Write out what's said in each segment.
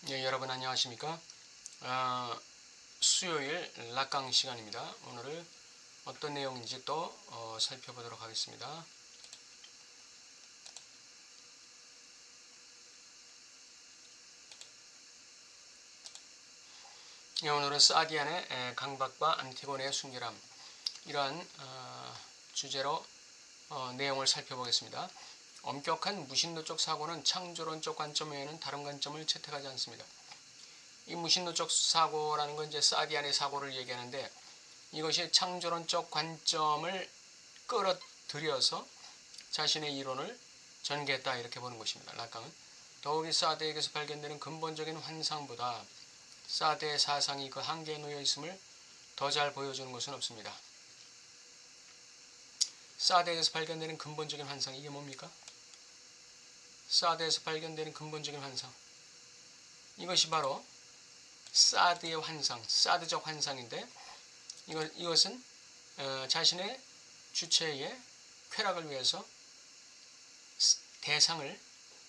예, 여러분 안녕하십니까? 수요일 락강 시간입니다. 오늘은 어떤 내용인지 또 살펴보도록 하겠습니다. 예, 오늘은 사디안의 강박과 안티고네의 순결함 이러한 주제로 내용을 살펴보겠습니다. 엄격한 무신론적 사고는 창조론적 관점 외에는 다른 관점을 채택하지 않습니다. 이 무신론적 사고라는 건 이제 사디안의 사고를 얘기하는데 이것이 창조론적 관점을 끌어들여서 자신의 이론을 전개했다 이렇게 보는 것입니다. 락강은 더욱이 사드에게서 발견되는 근본적인 환상보다 사드의 사상이 그 한계에 놓여 있음을 더 잘 보여주는 것은 없습니다. 사드에게서 발견되는 근본적인 환상 이게 뭡니까? 사드에서 발견되는 근본적인 환상 이것이 바로 사드의 환상, 사드적 환상인데 이것은 자신의 주체의 쾌락을 위해서 대상을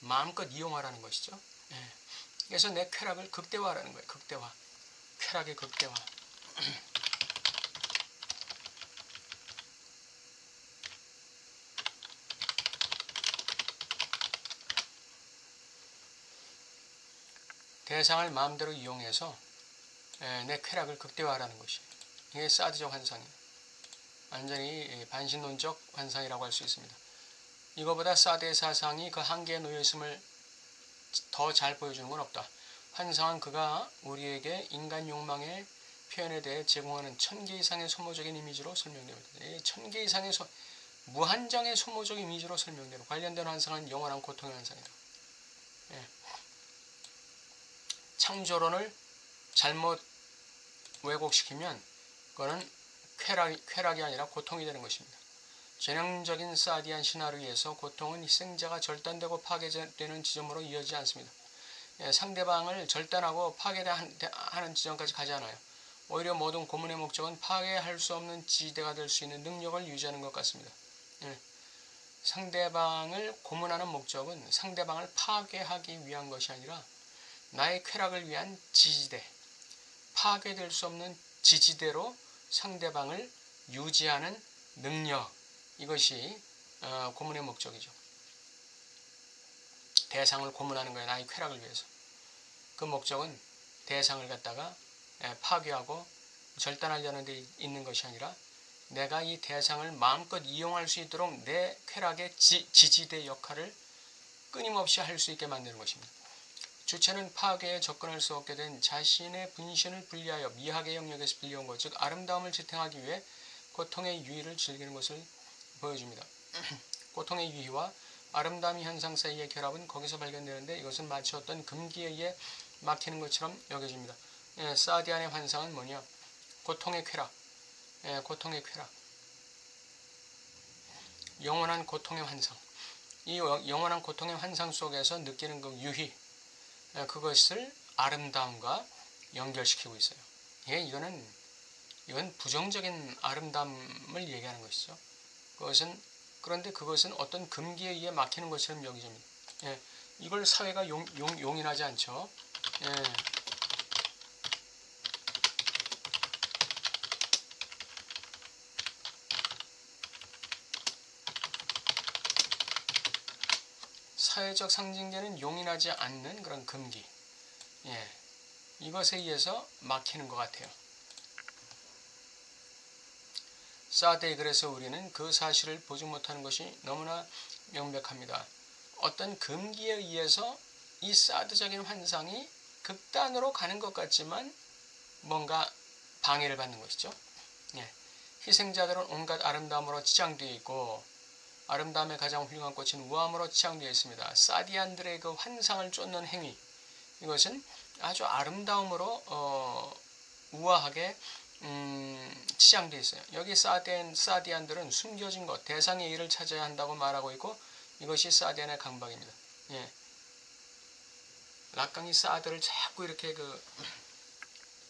마음껏 이용하라는 것이죠. 그래서 내 쾌락을 극대화하라는 거예요. 극대화. 쾌락의 극대화. 대상을 마음대로 이용해서 내 쾌락을 극대화하라는 것이 이게 사드적 환상이에요. 완전히 반신론적 환상이라고 할 수 있습니다. 이거보다 사드의 사상이 그 한계에 놓여 있음을 더 잘 보여주는 건 없다. 환상은 그가 우리에게 인간 욕망의 표현에 대해 제공하는 1000개 이상의 소모적인 이미지로 설명됩니다. 1000개 이상의 무한정의 소모적 이미지로 설명되는 관련된 환상은 영원한 고통의 환상이다. 창조론을 잘못 왜곡시키면 그거는 쾌락이 아니라 고통이 되는 것입니다. 전형적인 사디안 신화를 위해서 고통은 희생자가 절단되고 파괴되는 지점으로 이어지지 않습니다. 상대방을 절단하고 파괴하는 지점까지 가지 않아요. 오히려 모든 고문의 목적은 파괴할 수 없는 지대가 될 수 있는 능력을 유지하는 것 같습니다. 상대방을 고문하는 목적은 상대방을 파괴하기 위한 것이 아니라 나의 쾌락을 위한 지지대, 파괴될 수 없는 지지대로 상대방을 유지하는 능력, 이것이 고문의 목적이죠. 대상을 고문하는 거예요. 나의 쾌락을 위해서. 그 목적은 대상을 갖다가 파괴하고 절단하려는 데 있는 것이 아니라 내가 이 대상을 마음껏 이용할 수 있도록 내 쾌락의 지지대 역할을 끊임없이 할 수 있게 만드는 것입니다. 주체는 파괴에 접근할 수 없게 된 자신의 분신을 분리하여 미학의 영역에서 빌려온 것, 즉 아름다움을 지탱하기 위해 고통의 유희를 즐기는 것을 보여줍니다. 고통의 유희와 아름다움의 현상 사이의 결합은 거기서 발견되는데 이것은 마치 어떤 금기에 의해 막히는 것처럼 여겨집니다. 사디안의 환상은 뭐냐? 고통의 쾌락, 고통의 쾌락, 영원한 고통의 환상. 이 영원한 고통의 환상 속에서 느끼는 그 유희, 그것을 아름다움과 연결시키고 있어요. 이건 부정적인 아름다움을 얘기하는 것이죠. 그런데 그것은 어떤 금기에 의해 막히는 것처럼 여겨집니다. 이걸 사회가 용인하지 않죠. 사회적 상징되는 용인하지 않는 그런 금기, 이것에 의해서 막히는 것 같아요. 사드에 그래서 우리는 그 사실을 보지 못하는 것이 너무나 명백합니다. 어떤 금기에 의해서 이 사드적인 환상이 극단으로 가는 것 같지만 뭔가 방해를 받는 것이죠. 희생자들은 온갖 아름다움으로 치장되어 있고 아름다움의 가장 훌륭한 꽃인 우아함으로 치장되어 있습니다. 사디안들의 그 환상을 쫓는 행위, 이것은 아주 아름다움으로 우아하게 치장되어 있어요. 여기 사디안들은 숨겨진 것, 대상의 일을 찾아야 한다고 말하고 있고 이것이 사디안의 강박입니다. 락강이 사드를 자꾸 이렇게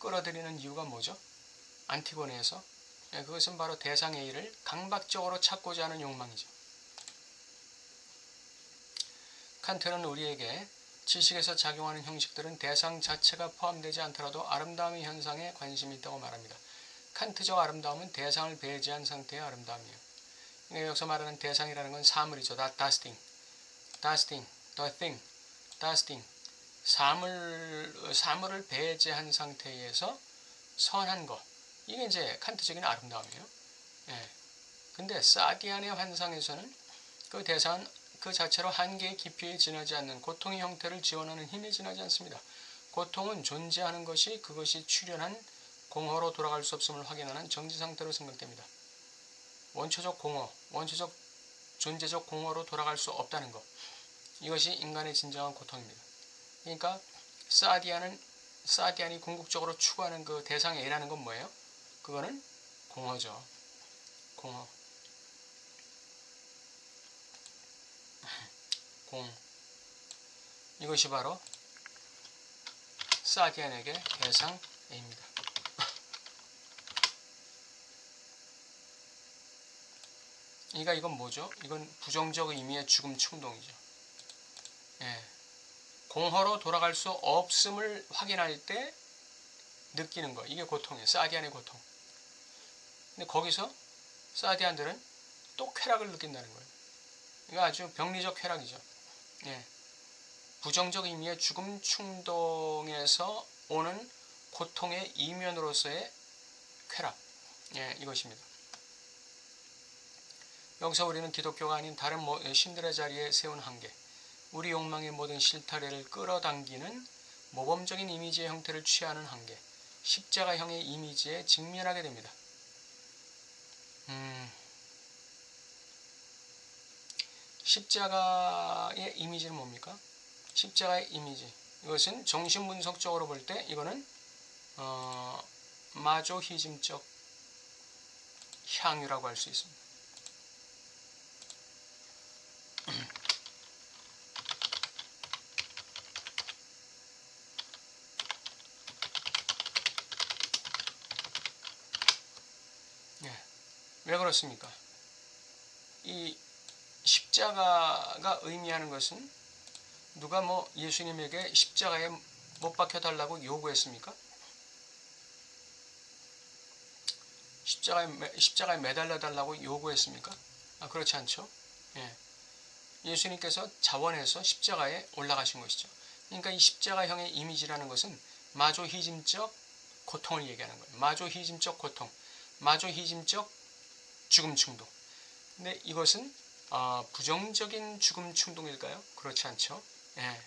끌어들이는 이유가 뭐죠? 안티고네에서 그것은 바로 대상의 일을 강박적으로 찾고자 하는 욕망이죠. 칸트는 우리에게 지식에서 작용하는 형식들은 대상 자체가 포함되지 않더라도 아름다움의 현상에 관심이 있다고 말합니다. 칸트적 아름다움은 대상을 배제한 상태의 아름다움이에요. 여기서 말하는 대상이라는 건 사물이죠. das Ding, the thing, das Ding. 사물을 배제한 상태에서 선한 것. 이게 이제 칸트적인 아름다움이에요. 예. 근데 사디안의 환상에서는 그 대상은 그 자체로 한계의 깊이에 지나지 않는 고통의 형태를 지원하는 힘에 지나지 않습니다. 고통은 존재하는 것이 그것이 출현한 공허로 돌아갈 수 없음을 확인하는 정지 상태로 생각됩니다. 원초적 공허, 원초적 존재적 공허로 돌아갈 수 없다는 것. 이것이 인간의 진정한 고통입니다. 그러니까 사디안이 궁극적으로 추구하는 그 대상의 A라는 건 뭐예요? 그거는 공허죠. 공허. 이것이 바로 사디안에게 대상 A입니다. 그러니까 이건 뭐죠? 이건 부정적 의미의 죽음 충동이죠. 예. 공허로 돌아갈 수 없음을 확인할 때 느끼는 거. 이게 고통이에요. 사디안의 고통. 근데 거기서 사디안들은 또 쾌락을 느낀다는 거예요. 이거 아주 병리적 쾌락이죠. 예. 부정적 의미의 죽음 충동에서 오는 고통의 이면으로서의 쾌락. 예, 이것입니다. 여기서 우리는 기독교가 아닌 다른 신들의 자리에 세운 한계, 우리 욕망의 모든 실타래를 끌어당기는 모범적인 이미지의 형태를 취하는 한계, 십자가형의 이미지에 직면하게 됩니다. 십자가의 이미지는 뭡니까? 십자가의 이미지. 이것은 정신분석적으로 볼 때 이거는 마조히즘적 향유라고 할 수 있습니다. 예, 왜 그렇습니까? 이 십자가가 의미하는 것은 누가 예수님에게 십자가에 못 박혀달라고 요구했습니까? 십자가에 매달려달라고 요구했습니까? 그렇지 않죠. 예. 예수님께서 자원해서 십자가에 올라가신 것이죠. 그러니까 이 십자가형의 이미지라는 것은 마조히즘적 고통을 얘기하는 거예요. 마조히즘적 고통, 마조히즘적 죽음 충동. 근데 이것은 부정적인 죽음 충동일까요? 그렇지 않죠. 예.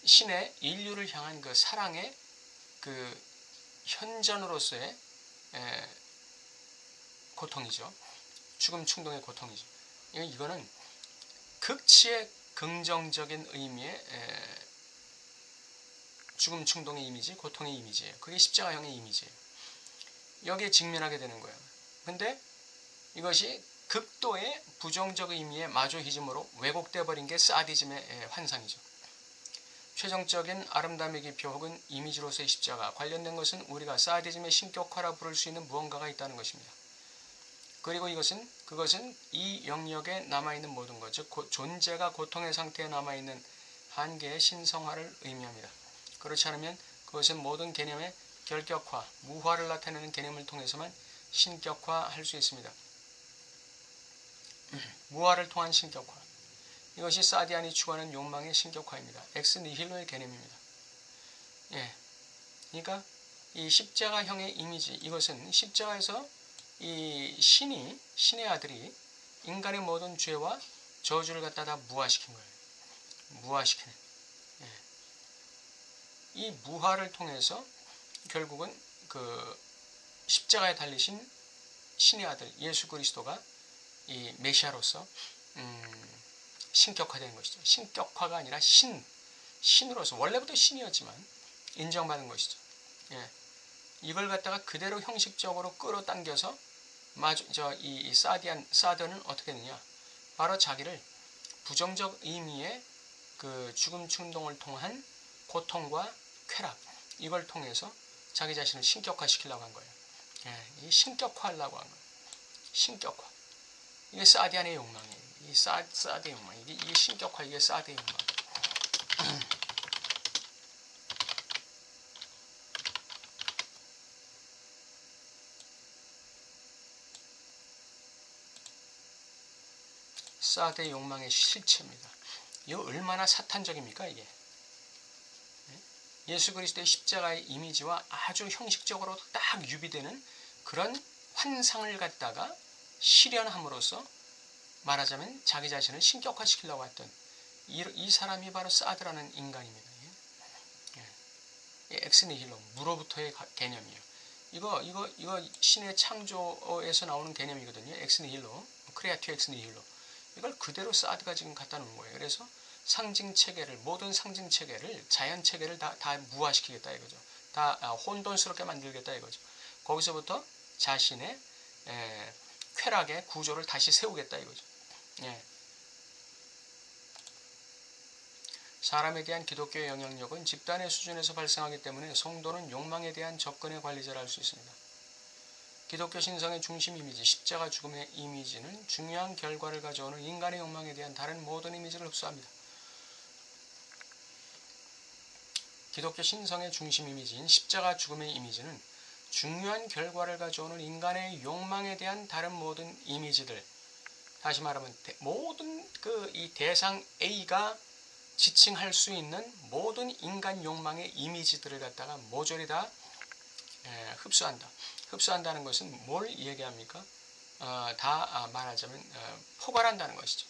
신의 인류를 향한 그 사랑의 그 현전으로서의 고통이죠. 죽음 충동의 고통이죠. 이거는 극치의 긍정적인 의미의 죽음 충동의 이미지, 고통의 이미지예요. 그게 십자가형의 이미지예요. 여기에 직면하게 되는 거예요. 근데 이것이 극도의 부정적 의미의 마조히즘으로 왜곡되어 버린 게 사디즘의 환상이죠. 최종적인 아름다움의 기표 혹은 이미지로서의 십자가 관련된 것은 우리가 사디즘의 신격화라 부를 수 있는 무언가가 있다는 것입니다. 그리고 그것은 이 영역에 남아있는 모든 것, 즉 존재가 고통의 상태에 남아있는 한계의 신성화를 의미합니다. 그렇지 않으면 그것은 모든 개념의 결격화, 무화를 나타내는 개념을 통해서만 신격화할 수 있습니다. 무화를 통한 신격화. 이것이 사디안이 추구하는 욕망의 신격화입니다. 엑스 니힐로의 개념입니다. 예. 그러니까 이 십자가형의 이미지, 이것은 십자가에서 이 신의 아들이 인간의 모든 죄와 저주를 갖다 다 무화시킨 거예요. 무화시키는. 예. 이 무화를 통해서 결국은 그 십자가에 달리신 신의 아들 예수 그리스도가 이 메시아로서 신격화된 것이죠. 신격화가 아니라 신으로서 원래부터 신이었지만 인정받은 것이죠. 예. 이걸 갖다가 그대로 형식적으로 끌어당겨서 이 사드는 어떻게 했느냐? 바로 자기를 부정적 의미의 그 죽음 충동을 통한 고통과 쾌락, 이걸 통해서 자기 자신을 신격화시키려고 한 거예요. 예, 이 신격화하려고 한 거예요. 신격화. 이게 사디안의 욕망이에요. 이 사드의 욕망. 이게 신격화, 이게 사드의 욕망. 사드의 욕망의 실체입니다. 이거 얼마나 사탄적입니까 이게? 예수 그리스도의 십자가의 이미지와 아주 형식적으로 딱 유비되는 그런 환상을 갖다가 실현함으로써 말하자면 자기 자신을 신격화시키려고 했던 이 사람이 바로 사드라는 인간입니다. 엑스니힐로 무로부터의 개념이에요. 이거 신의 창조에서 나오는 개념이거든요. 엑스니힐로, 크레아티오 엑스니힐로. 이걸 그대로 사드가 지금 갖다 놓은 거예요. 그래서 상징 체계를, 모든 상징 체계를, 자연 체계를 다 무화시키겠다 이거죠. 다 혼돈스럽게 만들겠다 이거죠. 거기서부터 자신의 쾌락의 구조를 다시 세우겠다 이거죠. 예. 사람에 대한 기독교의 영향력은 집단의 수준에서 발생하기 때문에 성도는 욕망에 대한 접근의 관리자를 할 수 있습니다. 기독교 신성의 중심 이미지, 십자가 죽음의 이미지는 중요한 결과를 가져오는 인간의 욕망에 대한 다른 모든 이미지를 흡수합니다. 기독교 신성의 중심 이미지인 십자가 죽음의 이미지는 중요한 결과를 가져오는 인간의 욕망에 대한 다른 모든 이미지들, 다시 말하면 모든 이 대상 A가 지칭할 수 있는 모든 인간 욕망의 이미지들을 갖다가 모조리 다 흡수한다. 흡수한다는 것은 뭘 얘기합니까? 다 말하자면 포괄한다는 것이죠.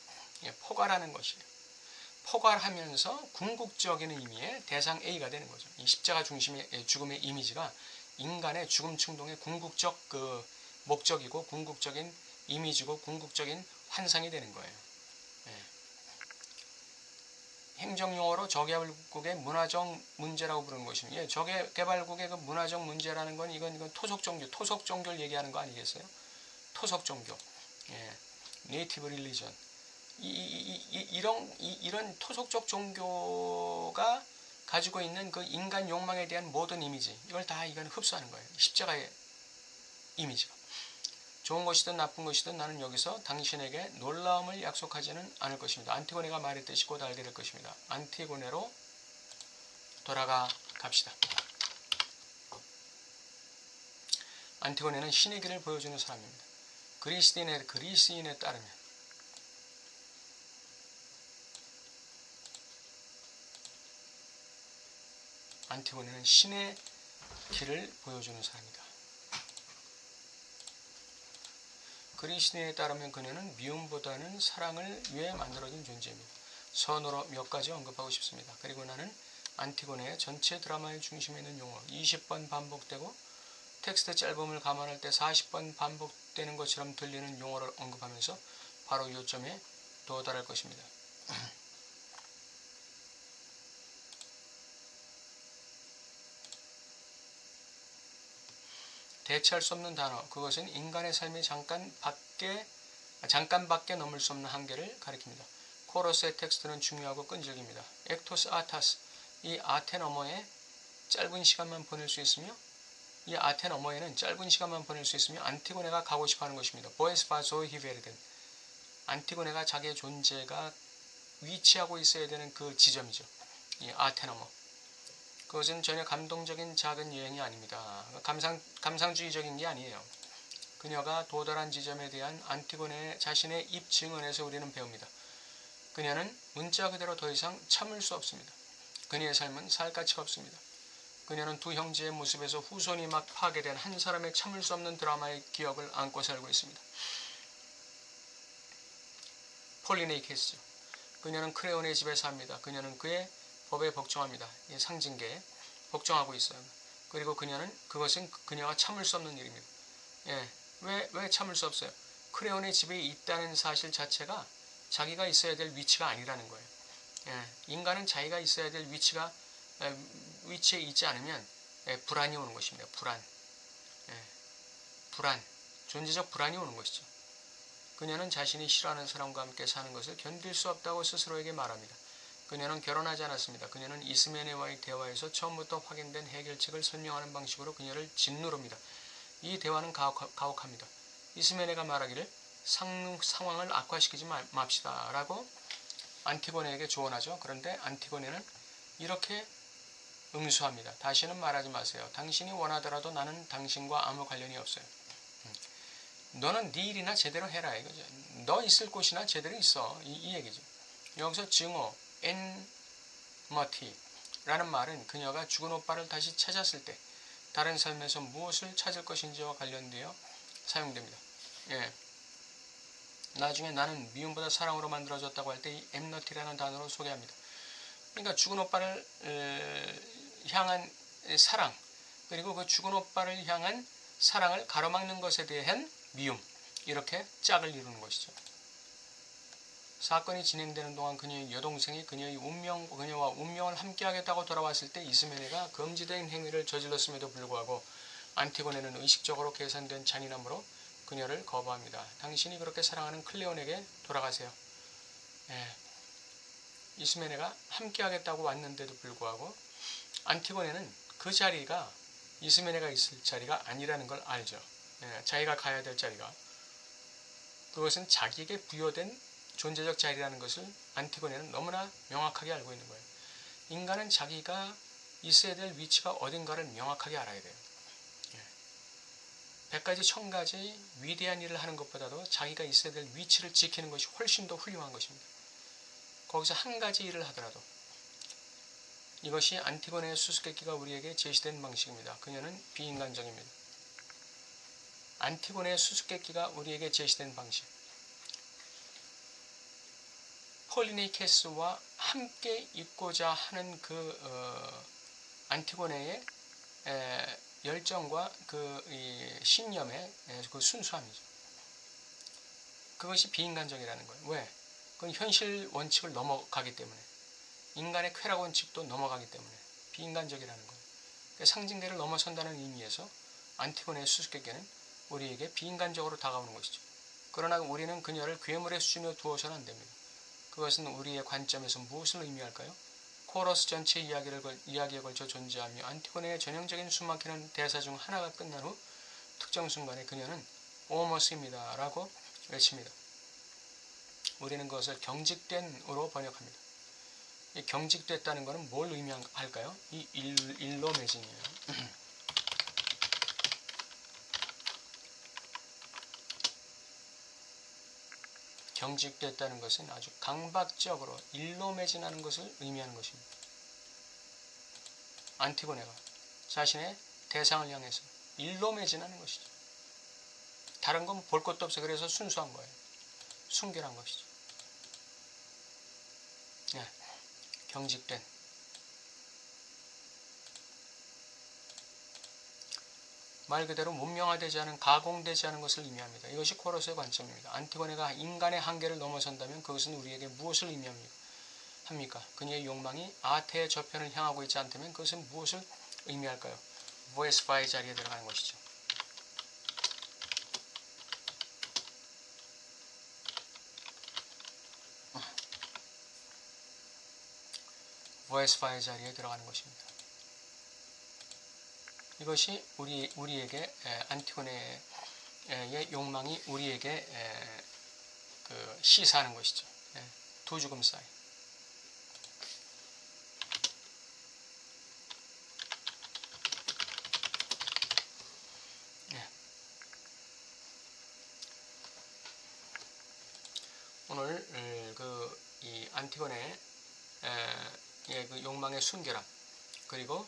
포괄하는 것이에요. 포괄하면서 궁극적인 의미의 대상 A가 되는 거죠. 이 십자가 중심의 죽음의 이미지가 인간의 죽음 충동의 궁극적 목적이고 궁극적인 이미지고 궁극적인 환상이 되는 거예요. 행정용어로 저개발국의 문화적 문제라고 부르는 것입니다. 저개발국의 그 문화적 문제라는 건 이건 토속 종교를 얘기하는 거 아니겠어요? 토속 종교, 네이티브 릴리전. 이런 토속적 종교가 가지고 있는 그 인간 욕망에 대한 모든 이미지, 이걸 다 이건 흡수하는 거예요. 십자가의 이미지가. 좋은 것이든 나쁜 것이든 나는 여기서 당신에게 놀라움을 약속하지는 않을 것입니다. 안티고네가 말했듯이 곧 알게 될 것입니다. 안티고네로 돌아가 갑시다. 안티고네는 신의 길을 보여주는 사람입니다. 그리스인에 따르면 안티고네는 신의 길을 보여주는 사람이다. 그리스도인에 따르면 그녀는 미움보다는 사랑을 위해 만들어진 존재입니다. 선으로 몇 가지 언급하고 싶습니다. 그리고 나는 안티고네의 전체 드라마의 중심에 있는 용어 20번 반복되고 텍스트 짧음을 감안할 때 40번 반복되는 것처럼 들리는 용어를 언급하면서 바로 요점에 도달할 것입니다. 대체할 수 없는 단어, 그것은 인간의 삶의 잠깐밖에 넘을 수 없는 한계를 가리킵니다. 코러스의 텍스트는 중요하고 끈질깁니다. 액토스 아타스, 이 아테 너머에 짧은 시간만 보낼 수 있으며 안티고네가 가고 싶어하는 것입니다. 보에스 바소 히베르덴, 안티고네가 자기의 존재가 위치하고 있어야 되는 그 지점이죠. 이 아테 너머. 그것은 전혀 감동적인 작은 여행이 아닙니다. 감상주의적인 게 아니에요. 그녀가 도달한 지점에 대한 안티고네 자신의 입 증언에서 우리는 배웁니다. 그녀는 문자 그대로 더 이상 참을 수 없습니다. 그녀의 삶은 살 가치가 없습니다. 그녀는 두 형제의 모습에서 후손이 막 파괴된 한 사람의 참을 수 없는 드라마의 기억을 안고 살고 있습니다. 폴리네이 케이스죠. 그녀는 크레온의 집에 삽니다. 그녀는 그의 법에 복종합니다. 상징계에 복종하고 있어요. 그리고 그것은 그녀가 참을 수 없는 일입니다. 왜 참을 수 없어요? 크레온의 집에 있다는 사실 자체가 자기가 있어야 될 위치가 아니라는 거예요. 인간은 자기가 있어야 될 위치에 있지 않으면 불안이 오는 것입니다. 불안, 존재적 불안이 오는 것이죠. 그녀는 자신이 싫어하는 사람과 함께 사는 것을 견딜 수 없다고 스스로에게 말합니다. 그녀는 결혼하지 않았습니다. 그녀는 이스메네와의 대화에서 처음부터 확인된 해결책을 설명하는 방식으로 그녀를 짓누릅니다. 이 대화는 가혹합니다. 이스메네가 말하기를 상황을 악화시키지 맙시다 라고 안티고네에게 조언하죠. 그런데 안티고네는 이렇게 응수합니다. 다시는 말하지 마세요. 당신이 원하더라도 나는 당신과 아무 관련이 없어요. 너는 네 일이나 제대로 해라 이거죠. 너 있을 곳이나 제대로 있어 이 얘기죠. 여기서 증오 엔머티라는 말은 그녀가 죽은 오빠를 다시 찾았을 때 다른 삶에서 무엇을 찾을 것인지와 관련되어 사용됩니다. 예. 나중에 나는 미움보다 사랑으로 만들어졌다고 할 때 이 엔머티라는 단어로 소개합니다. 그러니까 죽은 오빠를 향한 사랑, 그리고 그 죽은 오빠를 향한 사랑을 가로막는 것에 대한 미움, 이렇게 짝을 이루는 것이죠. 사건이 진행되는 동안 그녀의 여동생이 그녀와 운명을 함께하겠다고 돌아왔을 때 이스메네가 금지된 행위를 저질렀음에도 불구하고 안티고네는 의식적으로 계산된 잔인함으로 그녀를 거부합니다. 당신이 그렇게 사랑하는 클레온에게 돌아가세요. 예. 이스메네가 함께하겠다고 왔는데도 불구하고 안티고네는 그 자리가 이스메네가 있을 자리가 아니라는 걸 알죠. 예, 자기가 가야 될 자리가. 그것은 자기에게 부여된 존재적 자리라는 것을 안티고네는 너무나 명확하게 알고 있는 거예요. 인간은 자기가 있어야 될 위치가 어딘가를 명확하게 알아야 돼요. 예. 100가지 1000가지 위대한 일을 하는 것보다도 자기가 있어야 될 위치를 지키는 것이 훨씬 더 훌륭한 것입니다. 거기서 한 가지 일을 하더라도 이것이 안티고네의 수수께끼가 우리에게 제시된 방식입니다. 그녀는 비인간적입니다. 안티고네의 수수께끼가 우리에게 제시된 방식. 폴리네이케스와 함께 있고자 하는 그 안티고네의 열정과 그 신념의 그 순수함이죠. 그것이 비인간적이라는 거예요. 왜? 그건 현실 원칙을 넘어가기 때문에, 인간의 쾌락 원칙도 넘어가기 때문에 비인간적이라는 거예요. 상징대를 넘어선다는 의미에서 안티고네의 수수께끼는 우리에게 비인간적으로 다가오는 것이죠. 그러나 우리는 그녀를 괴물의 수준에 두어서는 안 됩니다. 그것은 우리의 관점에서 무엇을 의미할까요? 코러스 전체 이야기에 걸쳐 존재하며 안티고네의 전형적인 숨막히는 대사 중 하나가 끝난 후 특정 순간에 그녀는 오머스입니다 라고 외칩니다. 우리는 그것을 경직된으로 번역합니다. 이 경직됐다는 것은 뭘 의미할까요? 이 일로 매진이에요. 경직됐다는 것은 아주 강박적으로 일로 매진하는 것을 의미하는 것입니다. 안티고네가 자신의 대상을 향해서 일로 매진하는 것이죠. 다른 건 볼 것도 없어요. 그래서 순수한 거예요. 순결한 것이죠. 네, 경직된. 말 그대로 문명화되지 않은, 가공되지 않은 것을 의미합니다. 이것이 코러스의 관점입니다. 안티고네가 인간의 한계를 넘어선다면 그것은 우리에게 무엇을 의미합니까? 그녀의 욕망이 아테의 저편을 향하고 있지 않다면 그것은 무엇을 의미할까요? 보에스파의 자리에 들어가는 것이죠. 보에스파의 자리에 들어가는 것입니다. 이것이 우리에게 안티고네의 욕망이 우리에게 그 시사하는 것이죠. 두 죽음 사이. 오늘 이 안티고네의 그 욕망의 순결함, 그리고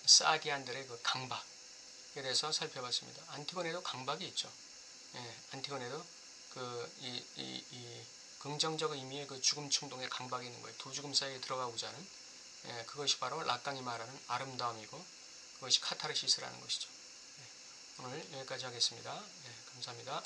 사디안들의 그 강박에 대해서 살펴봤습니다. 안티고네도 강박이 있죠. 안티고네도 이 긍정적 의미의 그 죽음 충동의 강박이 있는 거예요. 두 죽음 사이에 들어가고자 하는, 그것이 바로 락강이 말하는 아름다움이고 그것이 카타르시스라는 것이죠. 오늘 여기까지 하겠습니다. 감사합니다.